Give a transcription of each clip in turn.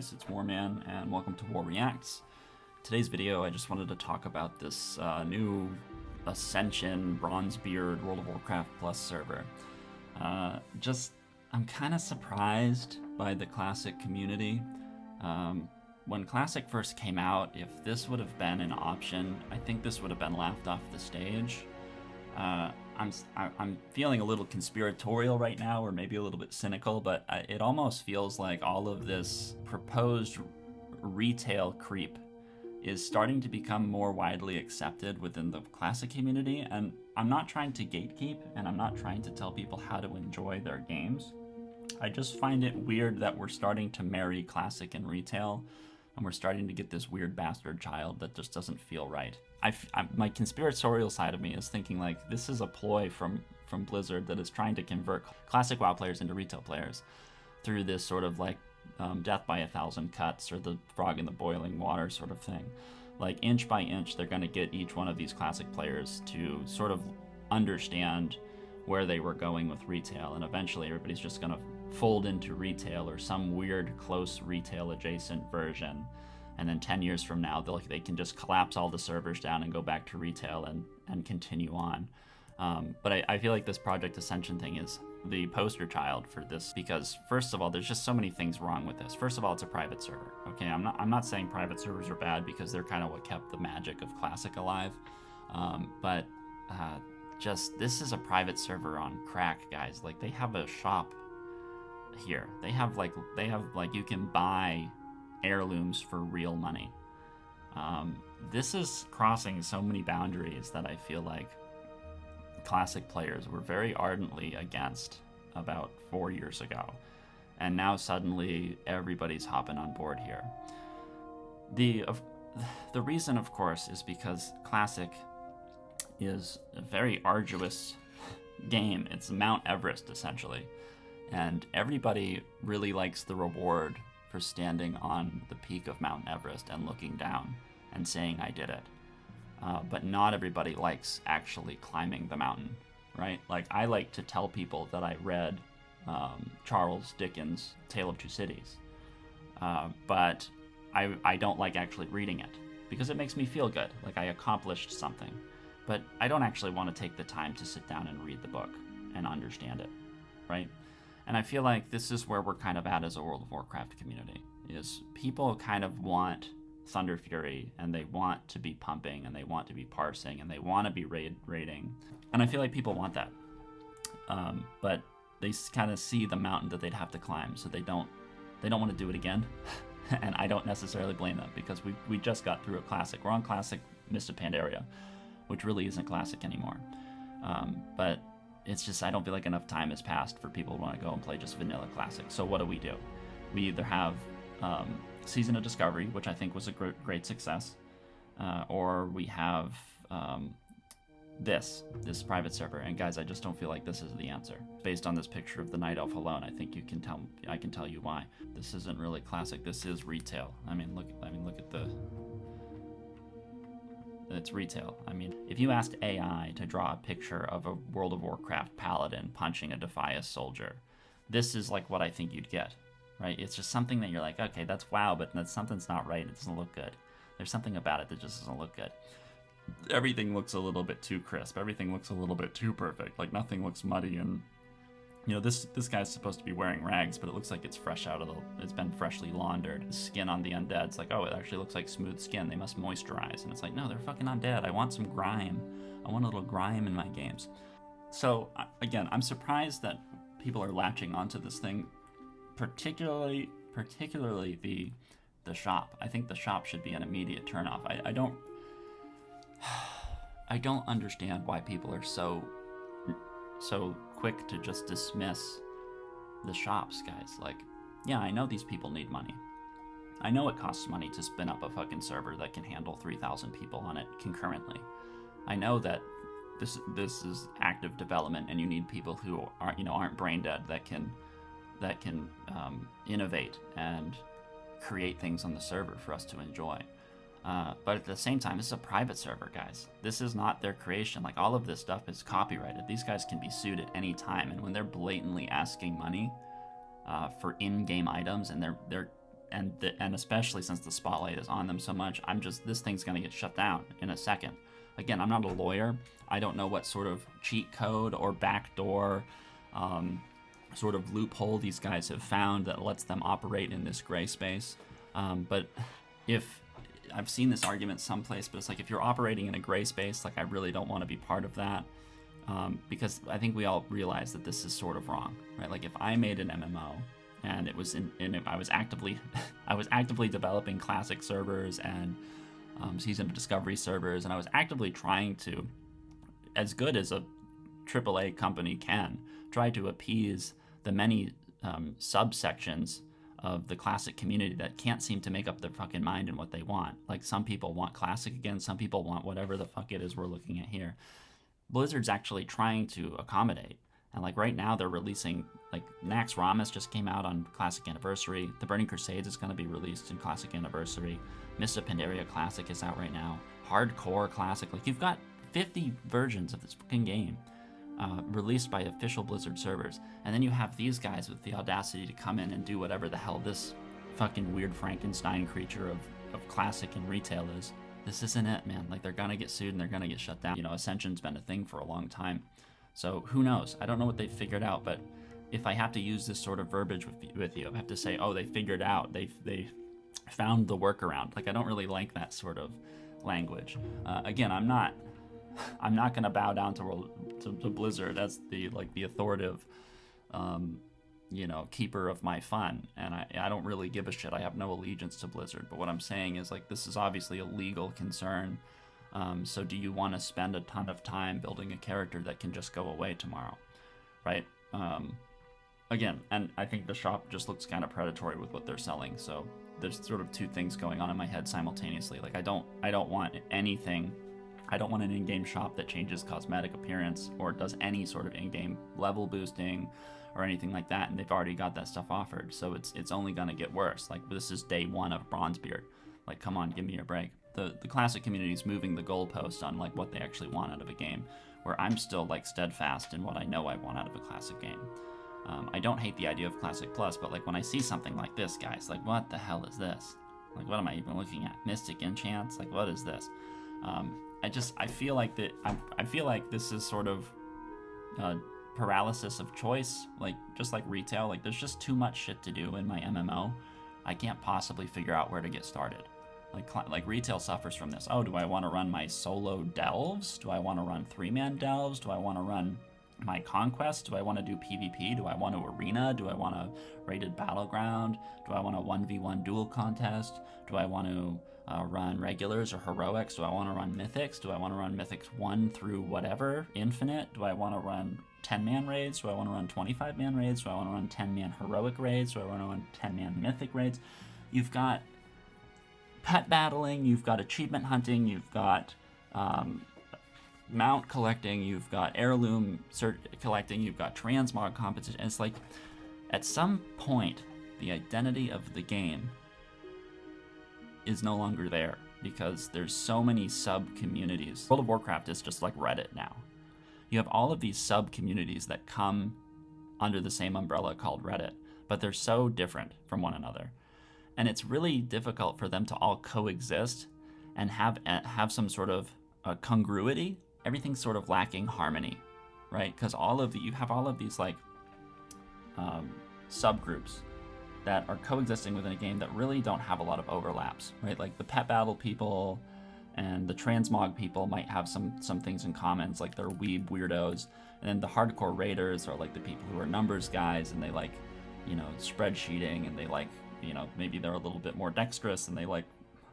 guys, it's Warman, and welcome to War Reacts. Today's video, I just wanted to talk about this new Ascension Bronzebeard World of Warcraft Plus server. I'm kind of surprised by the Classic community. When Classic first came out, if this would have been an option, I think this would have been laughed off the stage. I'm feeling a little conspiratorial right now, or maybe a little bit cynical, but it almost feels like all of this proposed retail creep is starting to become more widely accepted within the Classic community. And I'm not trying to gatekeep, and I'm not trying to tell people how to enjoy their games. I just find it weird that we're starting to marry Classic and retail, and we're starting to get this weird bastard child that just doesn't feel right. My conspiratorial side of me is thinking like this is a ploy from Blizzard that is trying to convert Classic WoW players into retail players through this sort of like death by 1,000 cuts, or the frog in the boiling water sort of thing. Like inch by inch, they're going to get each one of these Classic players to sort of understand where they were going with retail, and eventually everybody's just going to fold into retail or some weird close retail adjacent version. And then 10 years from now, they can just collapse all the servers down and go back to retail and continue on. But I feel like this Project Ascension thing is the poster child for this, because first of all, there's just so many things wrong with this. First of all, it's a private server. Okay, I'm not saying private servers are bad, because they're kind of what kept the magic of Classic alive. Just this is a private server on crack, guys. Like, they have a shop here. They have like you can buy heirlooms for real money. This is crossing so many boundaries that I feel like Classic players were very ardently against about 4 years ago, and now suddenly everybody's hopping on board here. The reason, of course, is because Classic is a very arduous game. It's Mount Everest, essentially, and everybody really likes the reward for standing on the peak of Mount Everest and looking down and saying, I did it. But not everybody likes actually climbing the mountain, right? Like, I like to tell people that I read Charles Dickens' Tale of Two Cities, but I don't like actually reading it, because it makes me feel good, like I accomplished something. But I don't actually want to take the time to sit down and read the book and understand it, right? And I feel like this is where we're kind of at as a World of Warcraft community, is people kind of want Thunder Fury, and they want to be pumping, and they want to be parsing, and they want to be raiding. And I feel like people want that. But they kind of see the mountain that they'd have to climb, so they don't want to do it again. And I don't necessarily blame them, because we just got through a Classic. We're on Classic Mist of Pandaria, which really isn't Classic anymore. But it's just, I don't feel like enough time has passed for people to want to go and play just vanilla Classic. So what do? We either have Season of Discovery, which I think was a great success, or we have this private server. And guys, I just don't feel like this is the answer. Based on this picture of the Night Elf alone, I think I can tell you why. This isn't really Classic. This is retail. Look at it's retail. If you asked AI to draw a picture of a World of Warcraft paladin punching a Defias soldier, this is like what I think you'd get, right? It's just something that you're like, okay, that's WoW, but something's not right. It doesn't look good. There's something about it that just doesn't look good. Everything looks a little bit too crisp. Everything looks a little bit too perfect. Like, nothing looks muddy, and this guy's supposed to be wearing rags, but it looks like it's it's been freshly laundered. The skin on the undead's like, oh, it actually looks like smooth skin. They must moisturize. And it's like, no, they're fucking undead. I want some grime. I want a little grime in my games. So again, I'm surprised that people are latching onto this thing, particularly the shop. I think the shop should be an immediate turnoff. I don't understand why people are so quick to just dismiss the shops, guys. Like, yeah, I know these people need money. I know it costs money to spin up a fucking server that can handle 3,000 people on it concurrently. I know that this is active development, and you need people who aren't brain dead, that can innovate and create things on the server for us to enjoy. But at the same time, this is a private server, guys. This is not their creation. Like, all of this stuff is copyrighted. These guys can be sued at any time, and when they're blatantly asking money for in-game items, and they're and especially since the spotlight is on them so much, this thing's gonna get shut down in a second. Again, I'm not a lawyer. I don't know what sort of cheat code or backdoor sort of loophole these guys have found that lets them operate in this gray space. But if I've seen this argument someplace, but it's like, if you're operating in a gray space, like, I really don't want to be part of that. Because I think we all realize that this is sort of wrong, right? Like, if I made an MMO and it was I was actively developing classic servers and season of discovery servers, and I was actively trying to, as good as a AAA company can, try to appease the many subsections of the classic community that can't seem to make up their fucking mind in what they want. Like, some people want classic again, some people want whatever the fuck it is we're looking at here. Blizzard's actually trying to accommodate. And like, right now they're releasing, like, Nax Ramas just came out on Classic Anniversary. The Burning Crusades is going to be released in Classic Anniversary. Mist of Pandaria Classic is out right now. Hardcore Classic. Like, you've got 50 versions of this fucking game released by official Blizzard servers. And then you have these guys with the audacity to come in and do whatever the hell this fucking weird Frankenstein creature of Classic and retail is. This isn't it, man. Like, they're gonna get sued and they're gonna get shut down. You know, Ascension's been a thing for a long time. So who knows? I don't know what they've figured out, but if I have to use this sort of verbiage with you, I have to say, oh, they figured out, they found the workaround. Like, I don't really like that sort of language. Again, I'm not gonna bow down to Blizzard as the authoritative, keeper of my fun, and I don't really give a shit. I have no allegiance to Blizzard, but what I'm saying is, like, this is obviously a legal concern. So do you want to spend a ton of time building a character that can just go away tomorrow, right? Again, and I think the shop just looks kind of predatory with what they're selling. So there's sort of two things going on in my head simultaneously. Like, I don't want anything. I don't want an in-game shop that changes cosmetic appearance or does any sort of in-game level boosting or anything like that, and they've already got that stuff offered. So it's only going to get worse. Like, this is day one of Bronzebeard. Like, come on, give me a break. The classic community is moving the goalpost on, like, what they actually want out of a game, where I'm still, like, steadfast in what I know I want out of a classic game. I don't hate the idea of Classic Plus, but, like, when I see something like this, guys, like, what the hell is this? Like, what am I even looking at? Mystic Enchants? Like, what is this? I feel like I feel like this is sort of paralysis of choice, like, just like retail. Like, there's just too much shit to do in my MMO. I can't possibly figure out where to get started. Like retail suffers from this. Oh, do I want to run my solo delves? Do I want to run 3-man delves? Do I want to run my conquest? Do I want to do PvP? Do I want to arena? Do I want a rated battleground? Do I want a 1v1 duel contest? Do I want to run regulars or heroics? Do I want to run mythics? Do I want to run mythics 1 through whatever, infinite? Do I want to run 10-man raids? Do I want to run 25-man raids? Do I want to run 10-man heroic raids? Do I want to run 10-man mythic raids? You've got pet battling, you've got achievement hunting, you've got mount collecting, you've got heirloom collecting, you've got transmog competition. And it's like, at some point, the identity of the game is no longer there because there's so many sub-communities. World of Warcraft is just like Reddit now. You have all of these sub-communities that come under the same umbrella called Reddit, but they're so different from one another. And it's really difficult for them to all coexist and have some sort of congruity. Everything's sort of lacking harmony, right? Because you have all of these, like, subgroups that are coexisting within a game that really don't have a lot of overlaps, right? Like, the pet battle people and the transmog people might have some things in common. It's like they're weeb weirdos. And then the hardcore raiders are like the people who are numbers guys, and they like, spreadsheeting, and they like, maybe they're a little bit more dexterous and they like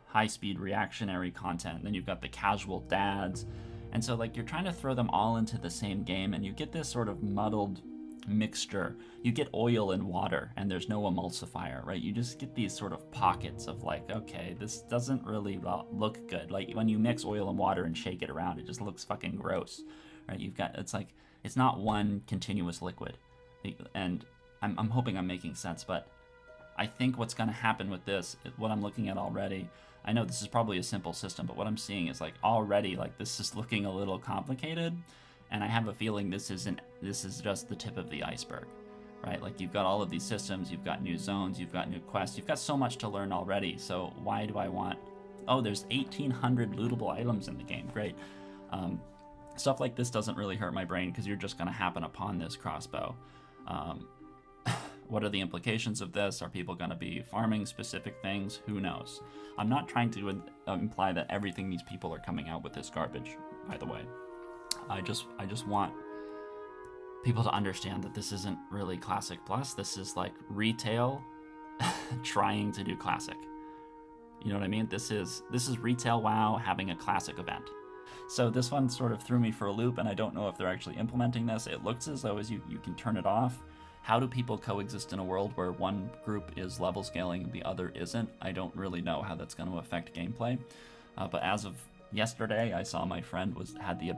high-speed reactionary content. And then you've got the casual dads. And so, like, you're trying to throw them all into the same game, and you get this sort of muddled mixture. You get oil and water, and there's no emulsifier, right? You just get these sort of pockets of, like, okay, this doesn't really look good. Like, when you mix oil and water and shake it around, it just looks fucking gross, right? It's not one continuous liquid. And I'm hoping I'm making sense, but I think what's going to happen with this, what I'm looking at already, I know this is probably a simple system, but what I'm seeing is, like, already, like, this is looking a little complicated, and I have a feeling this is just the tip of the iceberg. right? Like you've got all of these systems, you've got new zones, you've got new quests, you've got so much to learn already. So why do I want, oh, there's 1,800 lootable items in the game, great. Stuff like this doesn't really hurt my brain because you're just going to happen upon this crossbow. What are the implications of this? Are people going to be farming specific things? Who knows? I'm not trying to imply that everything these people are coming out with is garbage, by the way. I just want people to understand that this isn't really Classic Plus. This is like retail trying to do Classic. You know what I mean? This is retail WoW having a Classic event. So this one sort of threw me for a loop, and I don't know if they're actually implementing this. It looks as though you can turn it off. How do people coexist in a world where one group is level scaling and the other isn't? I don't really know how that's going to affect gameplay. But as of yesterday, I saw my friend had the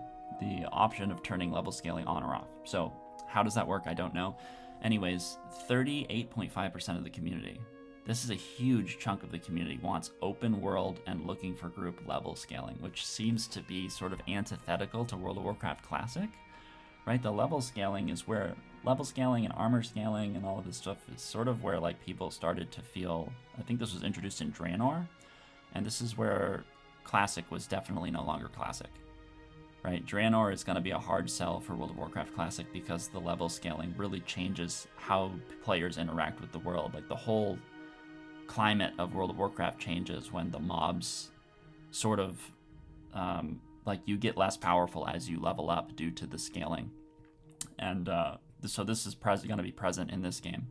option of turning level scaling on or off. So how does that work? I don't know. Anyways, 38.5% of the community, this is a huge chunk of the community, wants open world and looking for group level scaling, which seems to be sort of antithetical to World of Warcraft Classic, right? The level scaling is where level scaling and armor scaling and all of this stuff is sort of where like people started to feel, I think this was introduced in Draenor, and this is where Classic was definitely no longer Classic, right? Draenor is going to be a hard sell for World of Warcraft Classic because the level scaling really changes how players interact with the world. Like the whole climate of World of Warcraft changes when the mobs sort of like you get less powerful as you level up due to the scaling, and so this is going to be present in this game.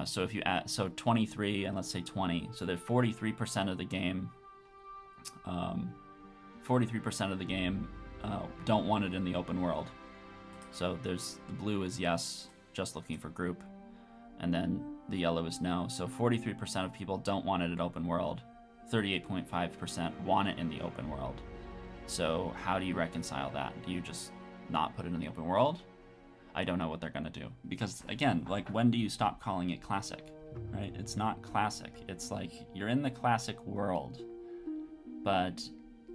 So if you add 23 and let's say 20, so there's 43% of the game. 43% of the game don't want it in the open world. So the blue is yes, just looking for group, and then the yellow is no. So 43% of people don't want it in open world. 38.5% want it in the open world. So how do you reconcile that? Do you just not put it in the open world? I don't know what they're going to do. Because, again, like, when do you stop calling it Classic, right? It's not Classic. It's like, you're in the Classic world, but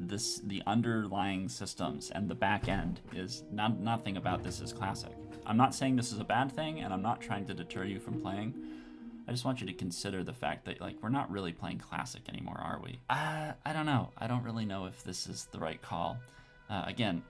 the underlying systems and the back end is nothing about this is Classic. I'm not saying this is a bad thing, and I'm not trying to deter you from playing. I just want you to consider the fact that, like, we're not really playing Classic anymore, are we? I don't know. I don't really know if this is the right call. Again,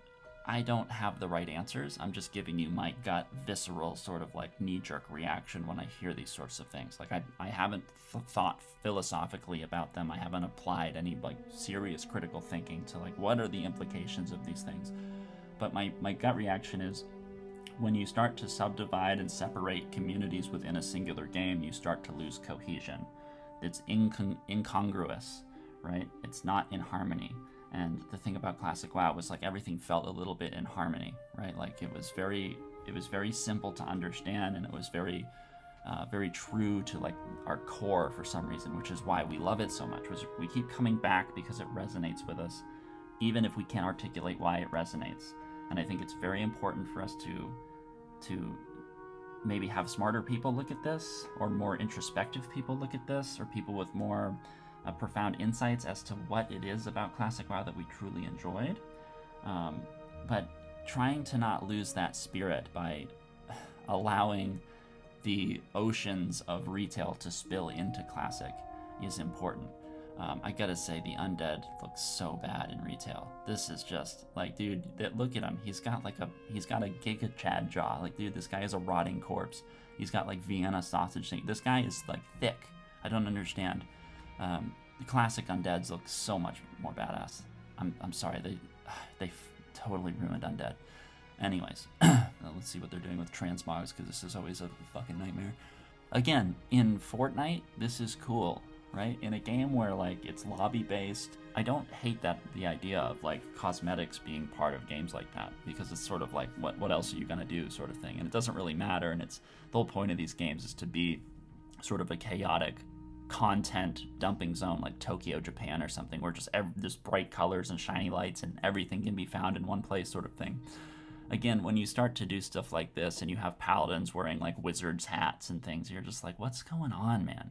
I don't have the right answers. I'm just giving you my gut, visceral, sort of like knee-jerk reaction when I hear these sorts of things. Like, I haven't thought philosophically about them. I haven't applied any, like, serious critical thinking to, like, what are the implications of these things. But my gut reaction is, when you start to subdivide and separate communities within a singular game, you start to lose cohesion. It's incongruous, right? It's not in harmony. And the thing about Classic WoW was like everything felt a little bit in harmony, right? Like it was very simple to understand, and it was very true to like our core for some reason, which is why we love it so much. We keep coming back because it resonates with us, even if we can't articulate why it resonates. And I think it's very important for us to maybe have smarter people look at this, or more introspective people look at this, or people with more profound insights as to what it is about Classic WoW that we truly enjoyed. But trying to not lose that spirit by allowing the oceans of retail to spill into Classic is important. I gotta say, the undead looks so bad in retail. This is just like, dude, look at him. He's got a Giga Chad jaw. Like, dude, this guy is a rotting corpse. He's got like Vienna sausage thing. This guy is like thick. I don't understand. The classic undeads look so much more badass. I'm sorry, they totally ruined undead. Anyways, let's see what they're doing with transmogs, because this is always a fucking nightmare. Again, in Fortnite, this is cool, right? In a game where like it's lobby based, I don't hate the idea of like cosmetics being part of games like that, because it's sort of like what else are you gonna do sort of thing, and it doesn't really matter. And it's the whole point of these games is to be sort of a chaotic content dumping zone like Tokyo, Japan or something, where just there's bright colors and shiny lights and everything can be found in one place sort of thing. Again, when you start to do stuff like this and you have paladins wearing like wizards hats and things, you're just like, what's going on, man?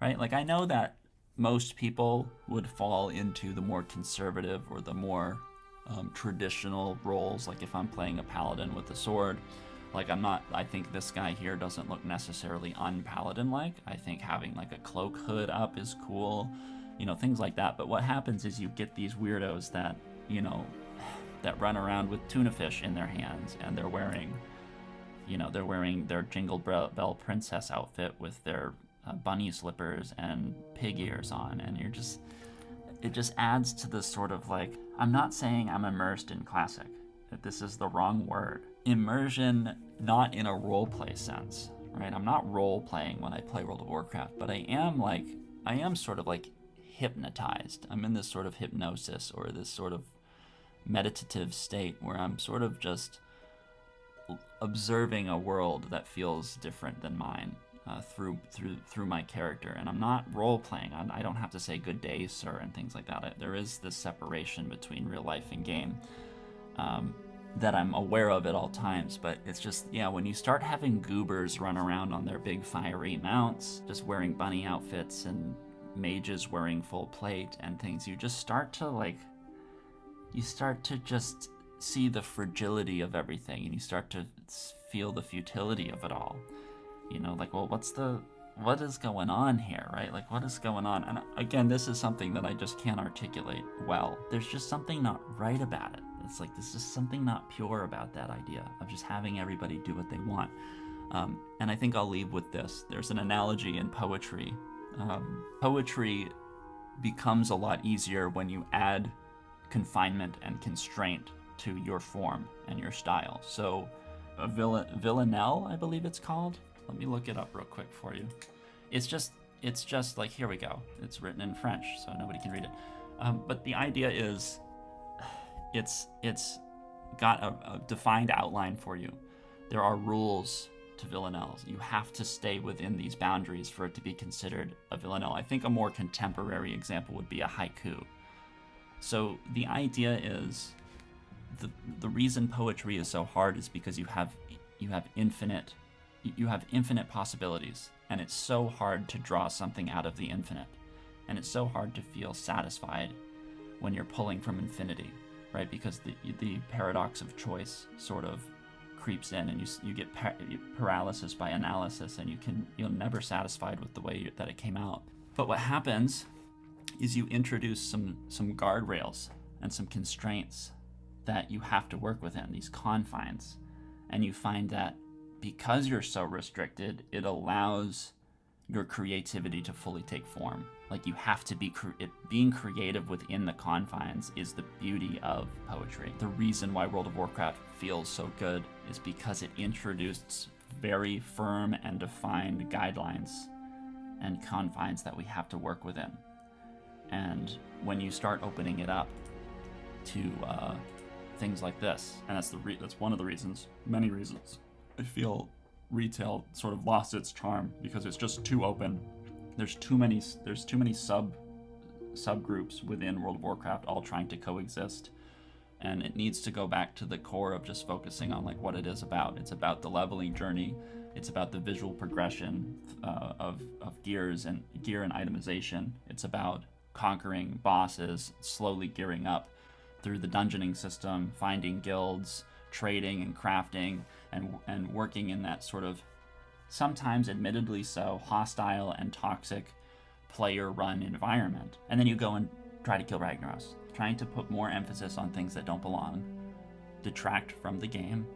Right? Like, I know that most people would fall into the more conservative or the more traditional roles. Like if I'm playing a paladin with a sword, Like, I think this guy here doesn't look necessarily unpaladin-like. I think having like a cloak hood up is cool, things like that. But what happens is you get these weirdos that, that run around with tuna fish in their hands, and they're wearing their Jingle Bell Princess outfit with their bunny slippers and pig ears on, and it just adds to this sort of like, I'm not saying I'm immersed in Classic. This is the wrong word. Immersion, not in a roleplay sense, right? I'm not role-playing when I play World of Warcraft, but I am sort of like hypnotized. I'm in this sort of hypnosis, or this sort of meditative state where I'm sort of just observing a world that feels different than mine through my character. And I'm not role-playing. I don't have to say good day, sir, and things like that. There is this separation between real life and game that I'm aware of at all times. But it's just, when you start having goobers run around on their big fiery mounts, just wearing bunny outfits, and mages wearing full plate and things, you just start to just see the fragility of everything, and you start to feel the futility of it all. Like, well, what is going on here, right? Like, what is going on? And again, this is something that I just can't articulate well. There's just something not right about it. It's like, there's just something not pure about that idea of just having everybody do what they want. And I think I'll leave with this. There's an analogy in poetry. Poetry becomes a lot easier when you add confinement and constraint to your form and your style. So a villanelle, I believe it's called. Let me look it up real quick for you. It's just like, here we go. It's written in French, so nobody can read it. But the idea is, it's got a defined outline for you. There are rules to villanelles. You have to stay within these boundaries for it to be considered a villanelle. I think a more contemporary example would be a haiku. So the idea is, the reason poetry is so hard is because you have infinite possibilities, and it's so hard to draw something out of the infinite, and it's so hard to feel satisfied when you're pulling from infinity, right? Because the paradox of choice sort of creeps in, and you get paralysis by analysis, and you're never satisfied with the way that it came out. But what happens is you introduce some guardrails and some constraints that you have to work within, these confines, and you find that because you're so restricted, it allows your creativity to fully take form. Like, you have to be being creative within the confines is the beauty of poetry. The reason why World of Warcraft feels so good is because it introduced very firm and defined guidelines and confines that we have to work within. And when you start opening it up to things like this, and that's one of the reasons, many reasons, I feel retail sort of lost its charm, because it's just too open. There's too many subgroups within World of Warcraft all trying to coexist, and it needs to go back to the core of just focusing on like what it is about. It's about the leveling journey. It's about the visual progression of gear and itemization. It's about conquering bosses, slowly gearing up through the dungeoning system, finding guilds, trading and crafting, and working in that sort of, sometimes admittedly so, hostile and toxic player-run environment. And then you go and try to kill Ragnaros, trying to put more emphasis on things that don't belong, detract from the game,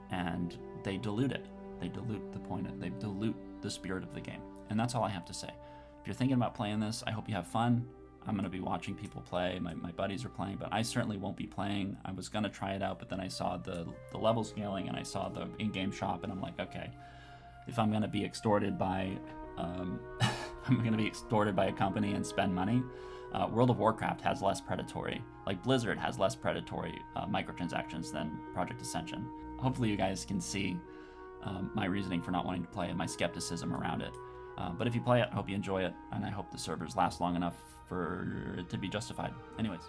and they dilute it. They dilute the point. They dilute the spirit of the game. And that's all I have to say. If you're thinking about playing this, I hope you have fun. I'm going to be watching people play. My buddies are playing, but I certainly won't be playing. I was going to try it out, but then I saw the level scaling, and I saw the in-game shop, and I'm like, okay, if I'm going to be extorted by a company and spend money, World of Warcraft has less predatory, like Blizzard has less predatory microtransactions than Project Ascension. Hopefully you guys can see my reasoning for not wanting to play and my skepticism around it. But if you play it, I hope you enjoy it, and I hope the servers last long enough for it to be justified. Anyways.